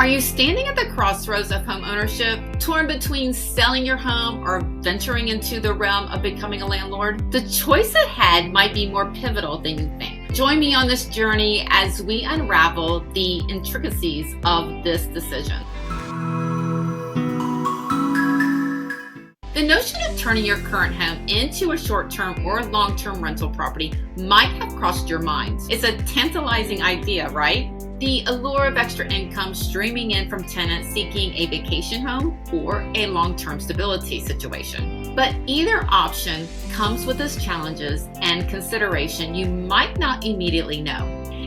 Are you standing at the crossroads of home ownership, torn between selling your home or venturing into the realm of becoming a landlord? The choice ahead might be more pivotal than you think. Join me on this journey as we unravel the intricacies of this decision. The notion of turning your current home into a short-term or long-term rental property might have crossed your mind. It's a tantalizing idea, right? The allure of extra income streaming in from tenants seeking a vacation home or a long-term stability situation. But either option comes with its challenges and consideration you might not immediately know.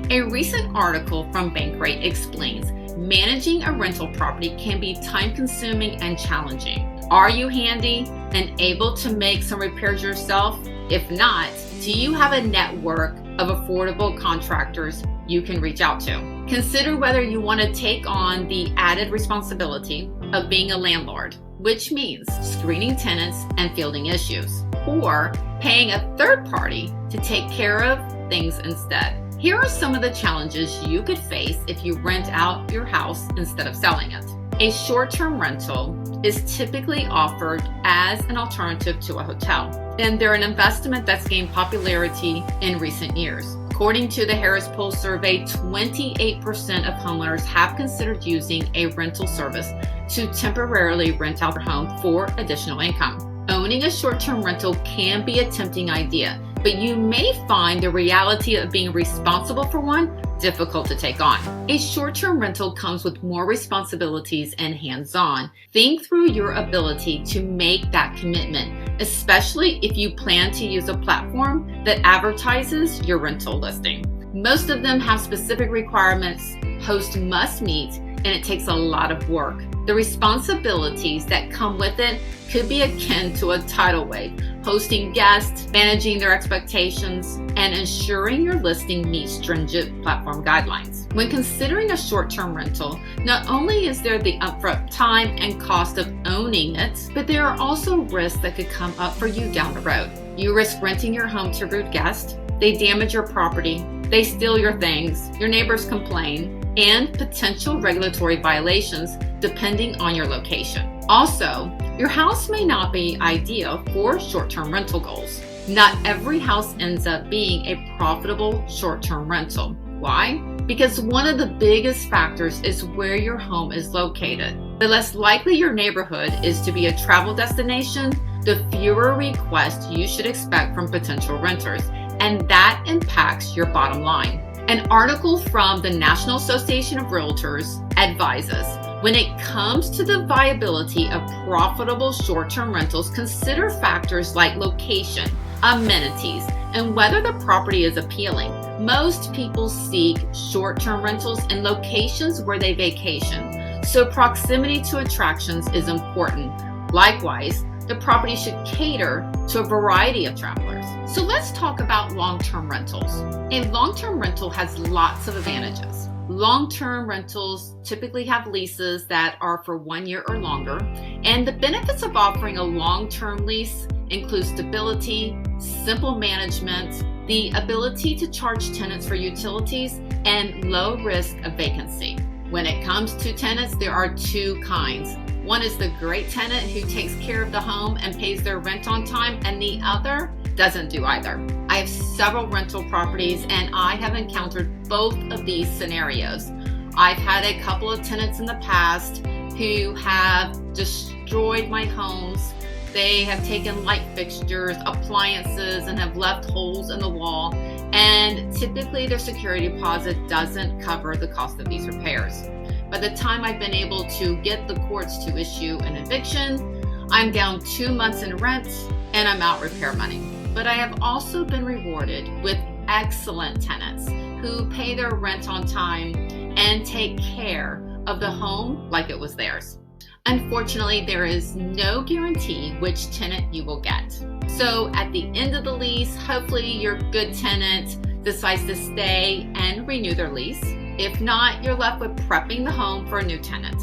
A recent article from Bankrate explains managing a rental property can be time-consuming and challenging. Are you handy and able to make some repairs yourself? If not, do you have a network of affordable contractors you can reach out to? Consider whether you want to take on the added responsibility of being a landlord, which means screening tenants and fielding issues, or paying a third party to take care of things instead. Here are some of the challenges you could face if you rent out your house instead of selling it. A short-term rental is typically offered as an alternative to a hotel, and they're an investment that's gained popularity in recent years. According to the Harris Poll survey, 28% of homeowners have considered using a rental service to temporarily rent out their home for additional income. Owning a short-term rental can be a tempting idea, but you may find the reality of being responsible for one difficult to take on. A short-term rental comes with more responsibilities and hands-on. Think through your ability to make that commitment, especially if you plan to use a platform that advertises your rental listing. Most of them have specific requirements hosts must meet, and it takes a lot of work. The responsibilities that come with it could be akin to a tidal wave, hosting guests, managing their expectations, and ensuring your listing meets stringent platform guidelines. When considering a short-term rental, not only is there the upfront time and cost of owning it, but there are also risks that could come up for you down the road. You risk renting your home to rude guests, they damage your property, they steal your things, your neighbors complain, and potential regulatory violations depending on your location. Also, your house may not be ideal for short-term rental goals. Not every house ends up being a profitable short-term rental. Why? Because one of the biggest factors is where your home is located. The less likely your neighborhood is to be a travel destination, the fewer requests you should expect from potential renters, and that impacts your bottom line. An article from the National Association of Realtors advises, when it comes to the viability of profitable short-term rentals, consider factors like location, amenities, and whether the property is appealing. Most people seek short-term rentals in locations where they vacation, so proximity to attractions is important. Likewise, the property should cater to a variety of travelers. So let's talk about long-term rentals. A long-term rental has lots of advantages. Long-term rentals typically have leases that are for 1 year or longer, and the benefits of offering a long-term lease include stability, simple management, the ability to charge tenants for utilities, and low risk of vacancy. When it comes to tenants, there are two kinds. One is the great tenant who takes care of the home and pays their rent on time, and the other doesn't do either. I have several rental properties and I have encountered both of these scenarios. I've had a couple of tenants in the past who have destroyed my homes. They have taken light fixtures, appliances, and have left holes in the wall. And typically their security deposit doesn't cover the cost of these repairs. By the time I've been able to get the courts to issue an eviction, I'm down 2 months in rent and I'm out repair money. But I have also been rewarded with excellent tenants who pay their rent on time and take care of the home like it was theirs. Unfortunately, there is no guarantee which tenant you will get. So at the end of the lease, hopefully your good tenant decides to stay and renew their lease. If not, you're left with prepping the home for a new tenant.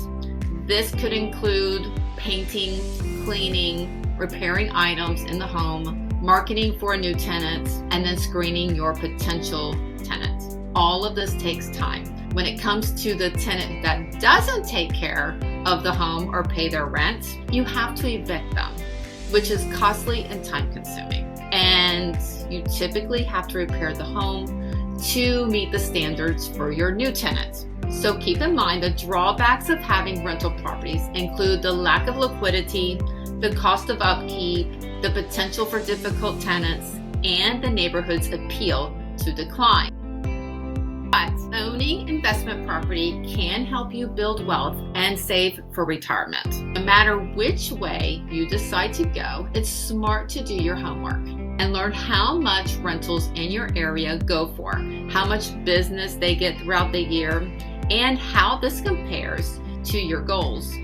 This could include painting, cleaning, repairing items in the home, marketing for a new tenant, and then screening your potential tenant. All of this takes time. When it comes to the tenant that doesn't take care of the home or pay their rent, you have to evict them, which is costly and time consuming. And you typically have to repair the home to meet the standards for your new tenant. So keep in mind the drawbacks of having rental properties include the lack of liquidity, the cost of upkeep, the potential for difficult tenants, and the neighborhood's appeal to decline. But owning investment property can help you build wealth and save for retirement. No matter which way you decide to go, it's smart to do your homework and learn how much rentals in your area go for, how much business they get throughout the year, and how this compares to your goals.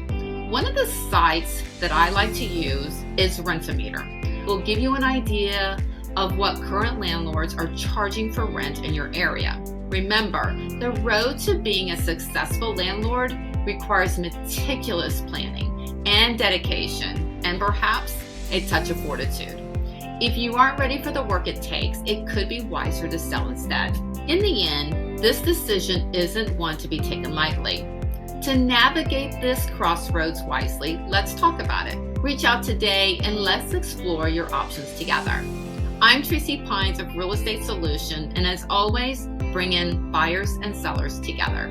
One of the sites that I like to use is Rent-A-Meter. It will give you an idea of what current landlords are charging for rent in your area. Remember, the road to being a successful landlord requires meticulous planning and dedication, and perhaps a touch of fortitude. If you aren't ready for the work it takes, it could be wiser to sell instead. In the end, this decision isn't one to be taken lightly. To navigate this crossroads wisely, let's talk about it. Reach out today and let's explore your options together. I'm Tracy Pines of Real Estate Solution, and as always, bring in buyers and sellers together.